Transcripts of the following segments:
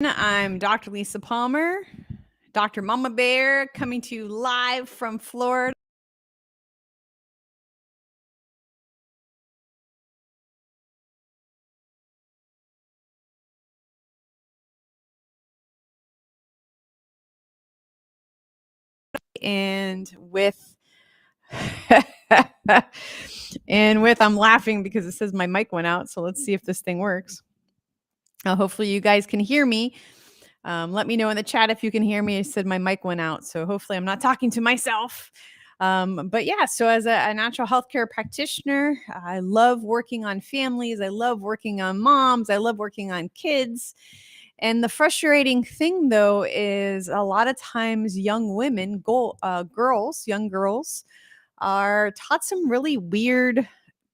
I'm Dr. Lisa Palmer, Dr. Mama Bear, coming to you live from Florida. And with I'm laughing because it says my mic went out. So let's see if this thing works. Hopefully you guys can hear me. Let me know in the chat if you can hear me. I said my mic went out. So hopefully I'm not talking to myself. But yeah, so as a natural healthcare practitioner, I love working on families. I love working on moms. I love working on kids. And the frustrating thing, though, is a lot of times young women, young girls, are taught some really weird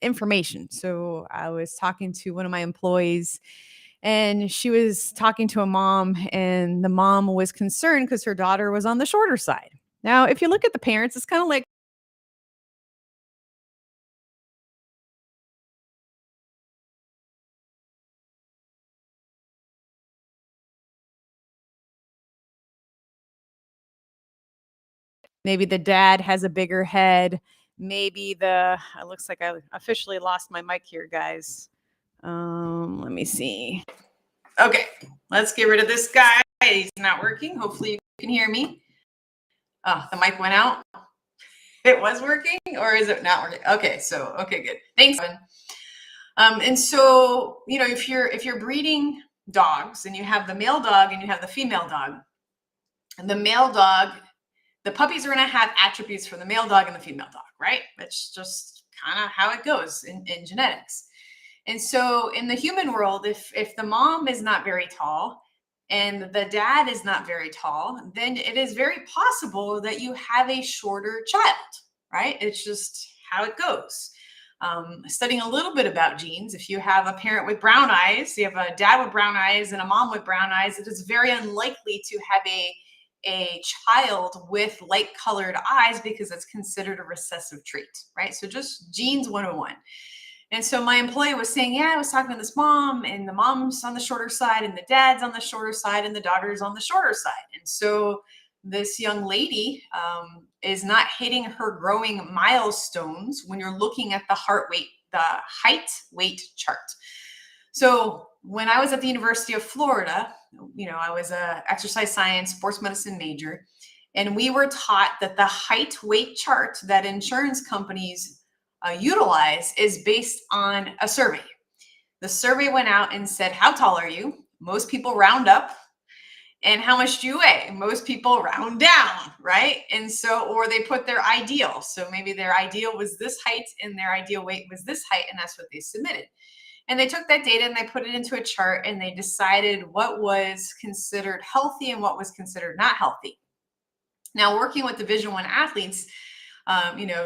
information. So I was talking to one of my employees, and she was talking to a mom, and the mom was concerned because her daughter was on the shorter side. Now, if you look at the parents, it's kind of like, maybe the dad has a bigger head. Maybe it looks like I officially lost my mic here, guys. Let me see. Okay, let's get rid of this guy. He's not working. Hopefully you can hear me. Oh, the mic went out. It was working, or is it not working? Okay, okay, good. Thanks. And so, if you're breeding dogs and you have the male dog and you have the female dog, and the male dog, the puppies are going to have attributes for the male dog and the female dog, right? That's just kind of how it goes in genetics. And so in the human world, if the mom is not very tall and the dad is not very tall, then it is very possible that you have a shorter child, right? It's just how it goes. Studying a little bit about genes, if you have a parent with brown eyes, you have a dad with brown eyes and a mom with brown eyes, it is very unlikely to have a child with light colored eyes because it's considered a recessive trait, right? So just genes 101. And so my employee was saying, yeah, I was talking to this mom, and the mom's on the shorter side, and the dad's on the shorter side, and the daughter's on the shorter side. And so this young lady is not hitting her growing milestones when you're looking at the height weight chart. So when I was at the University of Florida, I was a exercise science, sports medicine major, and we were taught that the height weight chart that insurance companies utilize is based on a survey. The survey went out and said, how tall are you? Most people round up. And how much do you weigh? Most people round down, right? And so, or they put their ideal. So maybe their ideal was this height and their ideal weight was this height, and that's what they submitted. And they took that data and they put it into a chart, and they decided what was considered healthy and what was considered not healthy. Now, working with Division I athletes,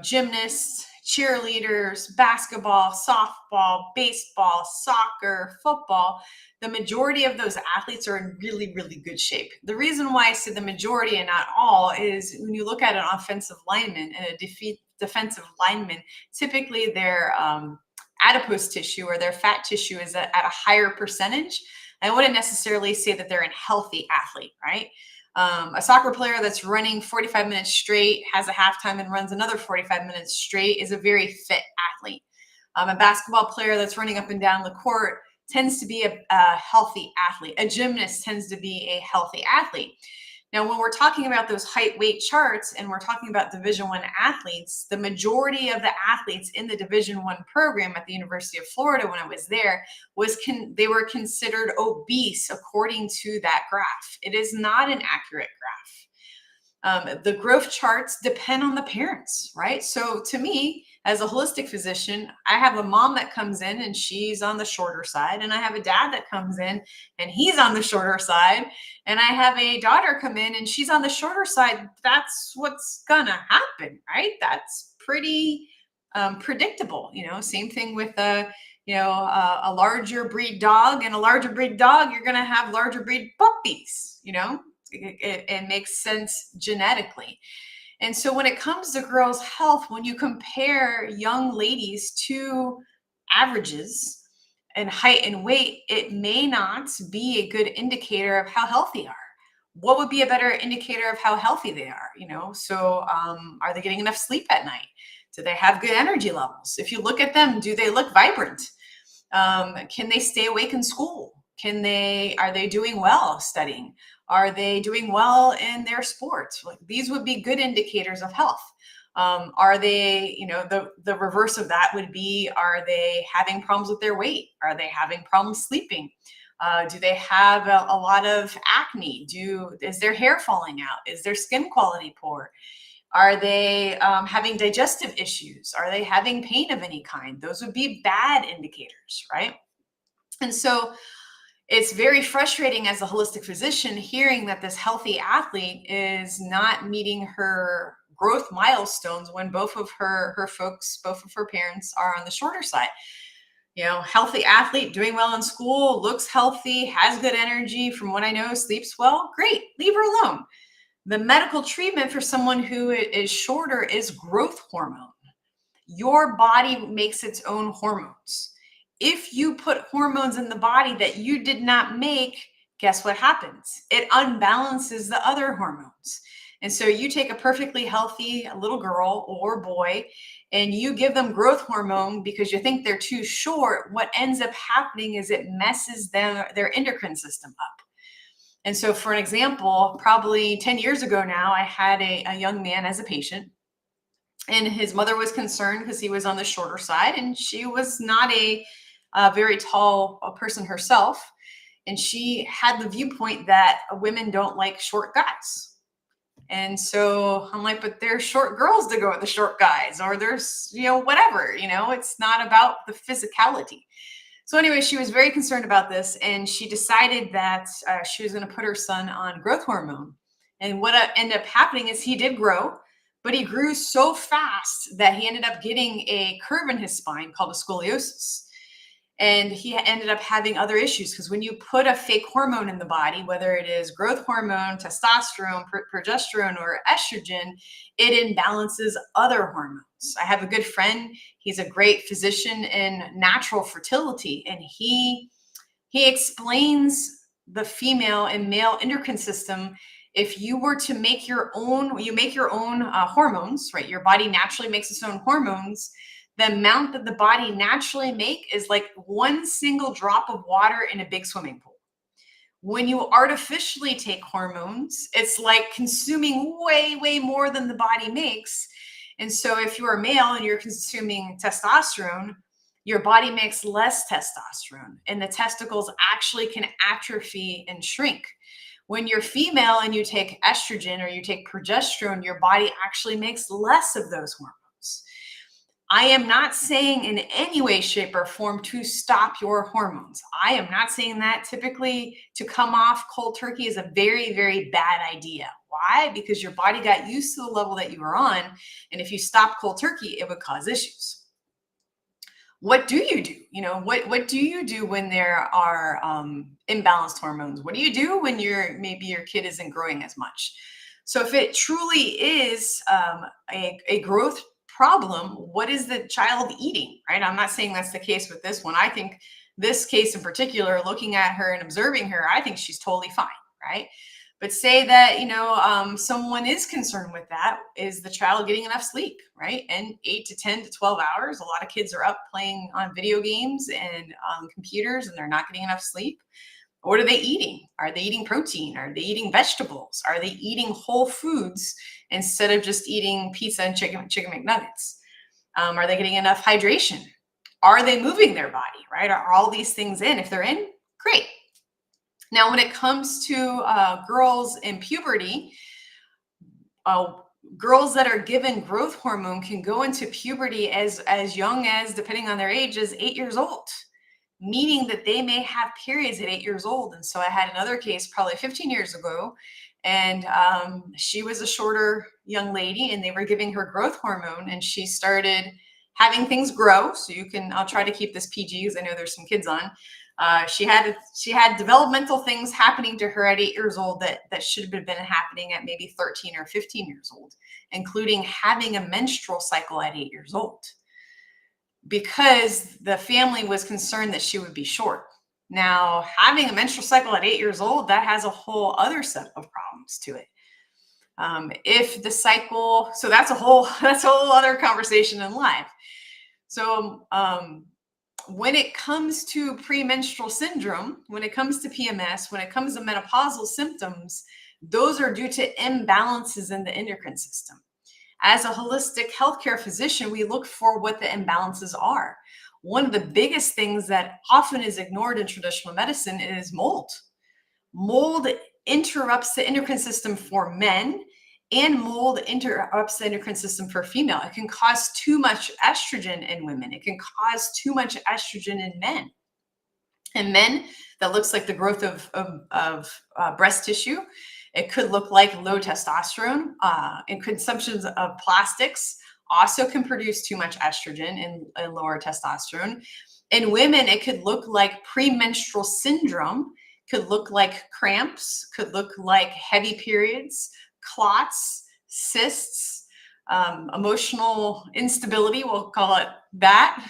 gymnasts, cheerleaders, basketball, softball, baseball, soccer, football, the majority of those athletes are in really, really good shape. The reason why I said the majority and not all is when you look at an offensive lineman and a defensive lineman, typically their adipose tissue or their fat tissue is at a higher percentage. I wouldn't necessarily say that they're a healthy athlete, right? A soccer player that's running 45 minutes straight, has a halftime and runs another 45 minutes straight is a very fit athlete. A basketball player that's running up and down the court tends to be a healthy athlete. A gymnast tends to be a healthy athlete. Now, when we're talking about those height weight charts and we're talking about Division I athletes, the majority of the athletes in the Division I program at the University of Florida when I was there they were considered obese according to that graph. It is not an accurate graph. The growth charts depend on the parents, right? So to me, as a holistic physician, I have a mom that comes in and she's on the shorter side, and I have a dad that comes in and he's on the shorter side, and I have a daughter come in and she's on the shorter side. That's what's gonna happen, right? That's pretty predictable. Same thing with a larger breed dog and a larger breed dog. You're gonna have larger breed puppies. It makes sense genetically. And so when it comes to girls' health, when you compare young ladies to averages, and height and weight, it may not be a good indicator of how healthy they are. What would be a better indicator of how healthy they are? So are they getting enough sleep at night? Do they have good energy levels? If you look at them, do they look vibrant? Can they stay awake in school? Are they doing well studying? Are they doing well in their sports? Like, these would be good indicators of health. Are they, the reverse of that would be, are they having problems with their weight? Are they having problems sleeping? Do they have a lot of acne? Is their hair falling out? Is their skin quality poor? Are they having digestive issues? Are they having pain of any kind? Those would be bad indicators, right? And so it's very frustrating as a holistic physician hearing that this healthy athlete is not meeting her growth milestones when both of her parents are on the shorter side. Healthy athlete, doing well in school, looks healthy, has good energy, from what I know, sleeps well. Great, leave her alone. The medical treatment for someone who is shorter is growth hormone. Your body makes its own hormones. If you put hormones in the body that you did not make, guess what happens? It unbalances the other hormones. And so you take a perfectly healthy little girl or boy and you give them growth hormone because you think they're too short. What ends up happening is it messes their endocrine system up. And so, for an example, probably 10 years ago now, I had a young man as a patient, and his mother was concerned because he was on the shorter side, and she was not a very tall person herself. And she had the viewpoint that women don't like short guys. And so I'm like, but there's short girls to go with the short guys, or there's, whatever, it's not about the physicality. So anyway, she was very concerned about this, and she decided that she was going to put her son on growth hormone. And what ended up happening is he did grow, but he grew so fast that he ended up getting a curve in his spine called a scoliosis. And he ended up having other issues because when you put a fake hormone in the body, whether it is growth hormone, testosterone, progesterone, or estrogen, it imbalances other hormones. I have a good friend. He's a great physician in natural fertility, and he explains the female and male endocrine system. If you were to make your own, hormones, right? Your body naturally makes its own hormones. The amount that the body naturally make is like one single drop of water in a big swimming pool. When you artificially take hormones, it's like consuming way, way more than the body makes. And so if you're a male and you're consuming testosterone, your body makes less testosterone, and the testicles actually can atrophy and shrink. When you're female and you take estrogen or you take progesterone, your body actually makes less of those hormones. I am not saying in any way, shape, or form to stop your hormones. I am not saying that. Typically, to come off cold turkey is a very, very bad idea. Why? Because your body got used to the level that you were on. And if you stop cold turkey, it would cause issues. What do you do? What do you do when there are imbalanced hormones? What do you do when maybe your kid isn't growing as much? So if it truly is a growth problem, what is the child eating, right? I'm not saying that's the case with this one. I think this case in particular, looking at her and observing her, I think she's totally fine, right? But say that, someone is concerned with that. Is the child getting enough sleep, right? And 8 to 10 to 12 hours. A lot of kids are up playing on video games and computers, and they're not getting enough sleep. What are they eating? Are they eating protein? Are they eating vegetables? Are they eating whole foods instead of just eating pizza and chicken McNuggets? Are they getting enough hydration? Are they moving their body, right? Are all these things in? If they're in, great. Now, when it comes to girls in puberty, girls that are given growth hormone can go into puberty as young as, depending on their age, as 8 years old, meaning that they may have periods at 8 years old. And so I had another case probably 15 years ago, and she was a shorter young lady, and they were giving her growth hormone, and she started having things grow. So I'll try to keep this PG because I know there's some kids on. She had developmental things happening to her at 8 years old that should have been happening at maybe 13 or 15 years old, including having a menstrual cycle at 8 years old. because the family was concerned that she would be short. Now, having a menstrual cycle at 8 years old, that has a whole other set of problems to it. If the cycle, so that's a whole other conversation in life. So when it comes to premenstrual syndrome, when it comes to PMS, when it comes to menopausal symptoms, those are due to imbalances in the endocrine system. As a holistic healthcare physician, we look for what the imbalances are. One of the biggest things that often is ignored in traditional medicine is mold. Mold interrupts the endocrine system for men, and mold interrupts the endocrine system for female. It can cause too much estrogen in women. It can cause too much estrogen in men. In men, that looks like the growth of breast tissue. It could look like low testosterone. And consumptions of plastics also can produce too much estrogen and lower testosterone. In women, it could look like premenstrual syndrome, could look like cramps, could look like heavy periods, clots, cysts, emotional instability, we'll call it that,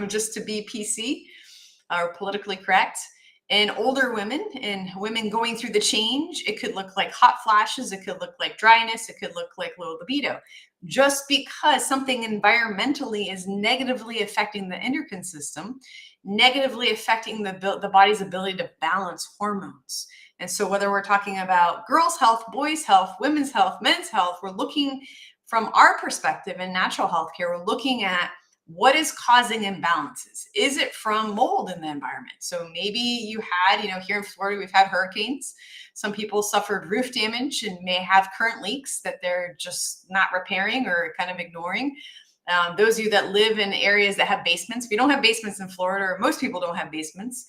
just to be PC or politically correct. In older women and women going through the change, it could look like hot flashes, it could look like dryness, it could look like low libido. Just because something environmentally is negatively affecting the endocrine system, negatively affecting the body's ability to balance hormones. And so whether we're talking about girls' health, boys' health, women's health, men's health, we're looking from our perspective in natural healthcare, we're looking at what is causing imbalances. Is it from mold in the environment? So maybe you had, here in Florida, we've had hurricanes. Some people suffered roof damage and may have current leaks that they're just not repairing or kind of ignoring. Those of you that live in areas that have basements, if you don't have basements in Florida, or most people don't have basements,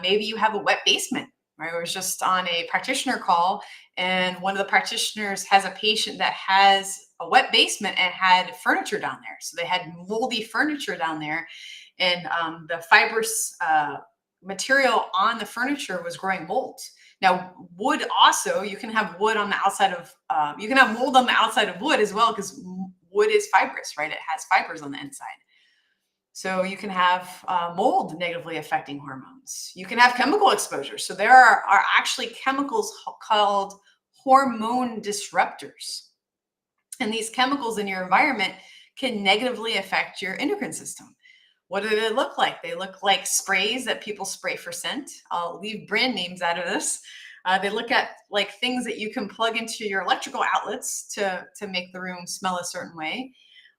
maybe you have a wet basement. Right? I was just on a practitioner call, and one of the practitioners has a patient that has a wet basement and had furniture down there. So they had moldy furniture down there, and the fibrous material on the furniture was growing mold. Now, wood also, you can have wood on the outside of, you can have mold on the outside of wood as well, because wood is fibrous, right? It has fibers on the inside. So you can have mold negatively affecting hormones. You can have chemical exposure. So there are actually chemicals called hormone disruptors. And these chemicals in your environment can negatively affect your endocrine system. What do they look like? They look like sprays that people spray for scent. I'll leave brand names out of this. They look at like things that you can plug into your electrical outlets to make the room smell a certain way.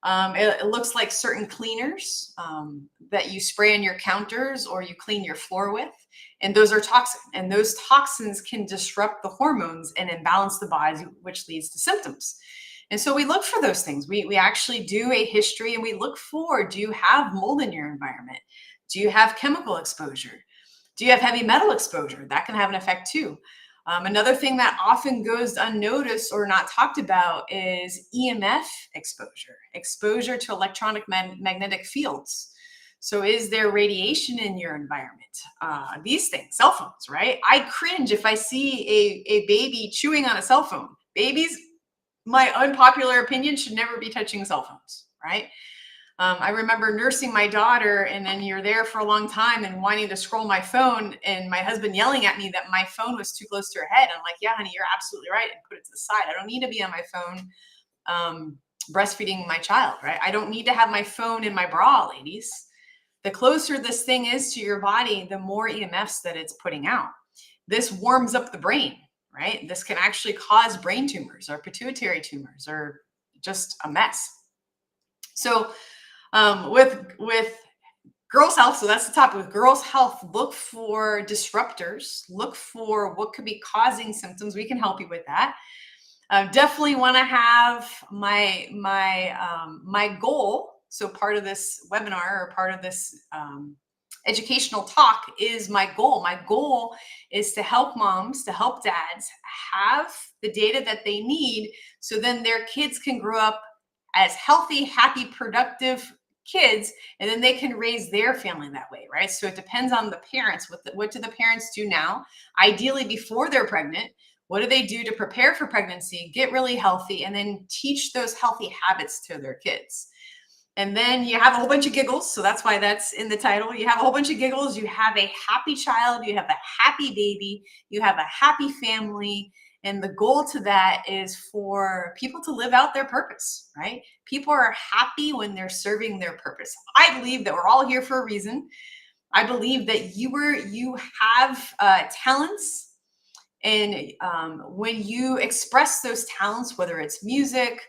It looks like certain cleaners that you spray on your counters or you clean your floor with, and those are toxic. And those toxins can disrupt the hormones and imbalance the body, which leads to symptoms. And so we look for those things. We actually do a history, and we look for, do you have mold in your environment? Do you have chemical exposure? Do you have heavy metal exposure? That can have an effect too. Another thing that often goes unnoticed or not talked about is EMF exposure to electronic magnetic fields. So is there radiation in your environment? These things, cell phones, right? I cringe if I see a baby chewing on a cell phone. Babies, my unpopular opinion, should never be touching cell phones, right? I remember nursing my daughter, and then you're there for a long time and wanting to scroll my phone, and my husband yelling at me that my phone was too close to her head. I'm like, yeah, honey, you're absolutely right. And put it to the side. I don't need to be on my phone breastfeeding my child, right? I don't need to have my phone in my bra, ladies. The closer this thing is to your body, the more EMFs that it's putting out. This warms up the brain, right? This can actually cause brain tumors or pituitary tumors or just a mess. So with girls' health, so that's the topic. With girls' health, look for disruptors. Look for what could be causing symptoms. We can help you with that. Definitely want to have my goal. So part of this webinar or part of this educational talk is my goal. My goal is to help moms, to help dads have the data that they need, so then their kids can grow up as healthy, happy, productive kids, and then they can raise their family that way, right? So it depends on the parents. What do the parents do now? Ideally, before they're pregnant, what do they do to prepare for pregnancy, get really healthy, and then teach those healthy habits to their kids? And then you have a whole bunch of giggles. So that's why that's in the title. You have a whole bunch of giggles. You have a happy child. You have a happy baby. You have a happy family. And the goal to that is for people to live out their purpose, right? People are happy when they're serving their purpose. I believe that we're all here for a reason. I believe that you have talents, and when you express those talents, whether it's music,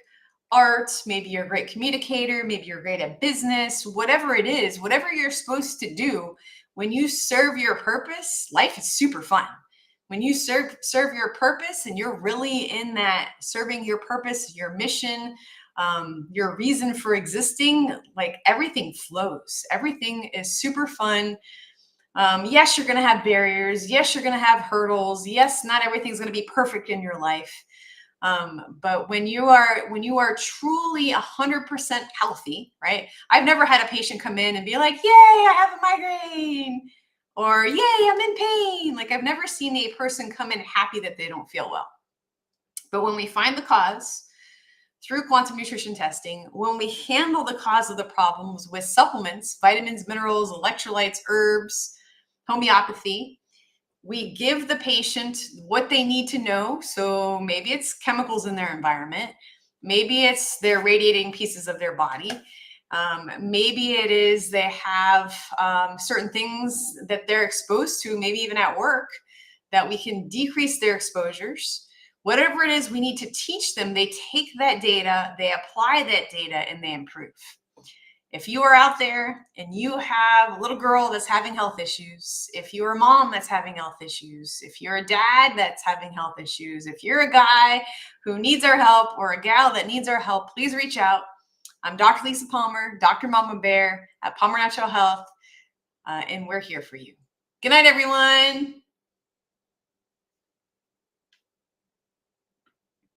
art, maybe you're a great communicator, maybe you're great at business, whatever it is, whatever you're supposed to do, when you serve your purpose, life is super fun. When you serve your purpose and you're really in that serving your purpose, your mission, your reason for existing, like everything flows. Everything is super fun. Yes, you're going to have barriers. Yes, you're going to have hurdles. Yes, not everything's going to be perfect in your life. But when you are truly 100% healthy, right? I've never had a patient come in and be like, "Yay, I have a migraine," or "Yay, I'm in pain." Like I've never seen a person come in happy that they don't feel well. But when we find the cause through quantum nutrition testing, when we handle the cause of the problems with supplements, vitamins, minerals, electrolytes, herbs, homeopathy, we give the patient what they need to know. So maybe it's chemicals in their environment. Maybe it's they're radiating pieces of their body. Maybe it is they have certain things that they're exposed to, maybe even at work, that we can decrease their exposures. Whatever it is we need to teach them, they take that data, they apply that data, and they improve. If you are out there and you have a little girl that's having health issues, if you're a mom that's having health issues, if you're a dad that's having health issues, if you're a guy who needs our help or a gal that needs our help, please reach out. I'm Dr. Lisa Palmer, Dr. Mama Bear at Palmer Natural Health, and we're here for you. Good night, everyone.